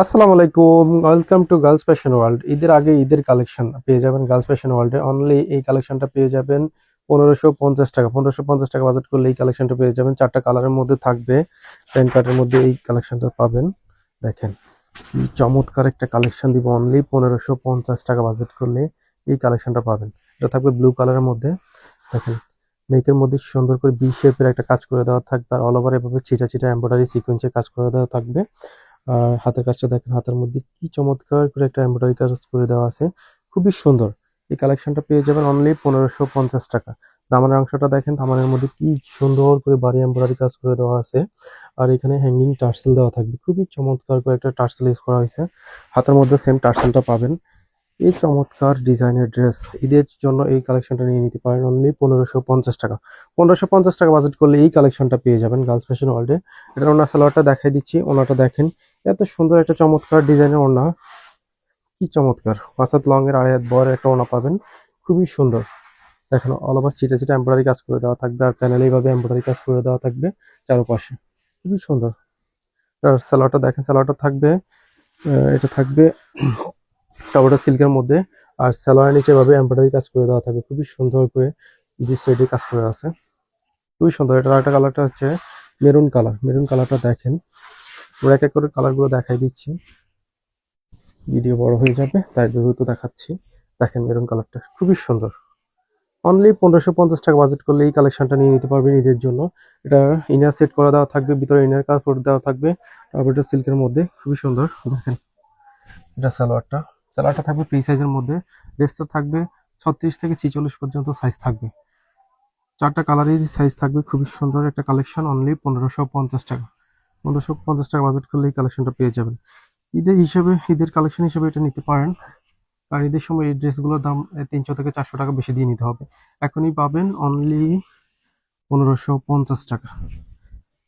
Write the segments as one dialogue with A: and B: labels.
A: আসসালামু আলাইকুম, welcome to girls fashion world. ঈদের আগে ঈদের কালেকশন পেয়ে যাবেন গার্লস ফ্যাশন ওয়ার্ল্ডে। অনলি এই কালেকশনটা পেয়ে যাবেন 1550 টাকা। 1550 টাকা বাজেট করলে এই কালেকশনটা পেয়ে যাবেন। চারটা কালারের মধ্যে থাকবে, প্যান্ট কার্ডের মধ্যে এই কালেকশনটা পাবেন। দেখেন কি চমৎকার একটা কালেকশন দিব। অনলি 1550 টাকা বাজেট করলে এই কালেকশনটা পাবেন। এটা থাকবে ব্লু কালারের মধ্যে। দেখেন নেকের মধ্যে সুন্দর করে বি শেপের একটা কাজ করে দেওয়া থাকবে, আর অল ওভার এভাবে ছিটা ছিটা এমব্রয়ডারি সিকোয়েন্সের কাজ করে দেওয়া থাকবে। আর হাতের কাজটা দেখেন, হাতের মধ্যে কি চমৎকার করে একটা এমব্রয়ডারি কাজ করে দেওয়া আছে, খুবই সুন্দর। এই কালেকশনটা পেয়ে যাবেন অনলি 1550 টাকা। দামানের অংশটা দেখেন, দামানের মধ্যে কি সুন্দর করে বাড়ি এমব্রয়ডারি কাজ করে দেওয়া আছে। আর এখানে হ্যাঙ্গিং টার্সেল দেওয়া থাকবে, খুবই চমৎকার করে একটা টার্সেল ইউজ করা হয়েছে। হাতের মধ্যে সেম টার্সেলটা পাবেন। এই চমৎকার ডিজাইনের ড্রেস ঈদের জন্য এই কালেকশনটা নিয়ে নিতে পারেন অনলি 1550 টাকা। 1550 টাকা বাজেট করলে এই কালেকশনটা পেয়ে যাবেন গার্লস ফ্যাশন ওয়ার্ল্ডে। এটার ওনার সালোয়ারটা দেখাই দিচ্ছি, ওনাটা দেখেন এত সুন্দর একটা চমৎকার ডিজাইনের ওড়না, কি চমৎকার। 5 হাত লং এর 2.5 হাত বড় একটা ওড়না পাবেন, খুবই সুন্দর। দেখেন অল ওভার সিটে সিটে এমব্রয়ডারি কাজ করে দেওয়া থাকবে, আর প্যানেলে এইভাবে এমব্রয়ডারি কাজ করে দেওয়া থাকবে চারপাশে, খুবই সুন্দর। আর সালোয়ারটা দেখেন, সালোয়ারটা থাকবে এটা থাকবে কাপড়টা সিল্কের মধ্যে, আর সালোয়ারের নিচে ভাবে এমব্রয়ডারি কাজ করে দেওয়া থাকবে, খুবই সুন্দর করে দুই সাইডে কাজ করে আছে, খুবই সুন্দর। এটার আরেকটা কালারটা হচ্ছে মেরুন কালার। মেরুন কালারটা দেখেন, আমরা এক এক করে কালারগুলো দেখাই দিচ্ছি, ভিডিও বড় হয়ে যাবে তাই দ্রুত দেখাচ্ছি। দেখেন মেরুন কালারটা খুবই সুন্দর। অনলি 1550 টাকা বাজেট করলে এই কালেকশনটা নিয়ে নিতে পারবেন ঈদের জন্য। এটা ইনার সেট করে দেওয়া থাকবে, ভিতরে ইনার কাজ করে দেওয়া থাকবে, তারপর এটা সিল্কের মধ্যে, খুবই সুন্দর। দেখেন এটা সালোয়ারটা, সালোয়ারটা থাকবে ফ্রি সাইজের মধ্যে। ড্রেসটা থাকবে 36 থেকে 46 পর্যন্ত সাইজ থাকবে, চারটা কালারের সাইজ থাকবে, খুবই সুন্দর একটা কালেকশন। অনলি 1550 টাকা। 1550 টাকা বাজেট করলে এই কালেকশনটা পেয়ে যাবেন। ঈদের কালেকশন হিসেবে এটা নিতে পারেন। আর ঈদের সময় এই ড্রেসগুলোর দাম 300 থেকে 400 টাকা বেশি দিয়ে নিতে হবে। এখনই পাবেন অনলি 1550 টাকা।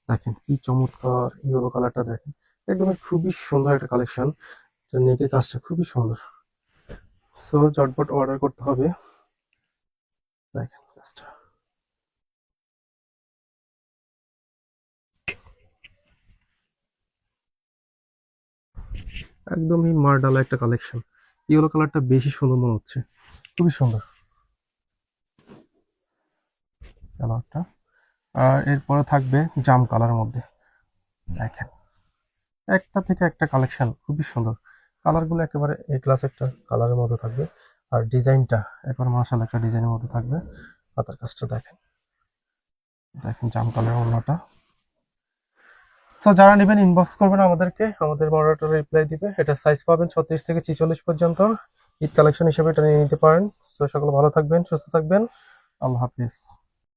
A: দেখেন কি চমৎকার ইয়েলো কালারটা, দেখেন একদম খুবই সুন্দর একটা কালেকশন। নেকের কাজটা খুবই সুন্দর। সো ঝটপট অর্ডার করতে হবে। দেখেন কাজটা একদমই মার্ডালা একটা কালেকশন। ইয়েলো কালারটা বেশি সুন্দর মনে হচ্ছে, খুবই সুন্দর সালোয়ারটা। আর এরপরে থাকবে জাম কালারের মধ্যে। দেখেন একটা থেকে একটা কালেকশন, খুবই সুন্দর। কালারগুলো একেবারে এ ক্লাস একটা কালারের মধ্যে থাকবে, আর ডিজাইনটা একবার মাশাআল্লাহ একটা ডিজাইনের মধ্যে থাকবে। হাতার কাজটা দেখেন, দেখেন জাম কালারের ওড়নাটা। সো যারা নেবেন ইনবক্স করবেন আমাদেরকে, আমাদের মডারেটর রিপ্লাই দিবে। এটা সাইজ পাবেন 36 থেকে 46 পর্যন্ত। ঈদ কালেকশন হিসেবে এটা নিয়ে নিতে পারেন। সো সকলে ভালো থাকবেন, সুস্থ থাকবেন, আল্লাহ হাফিজ।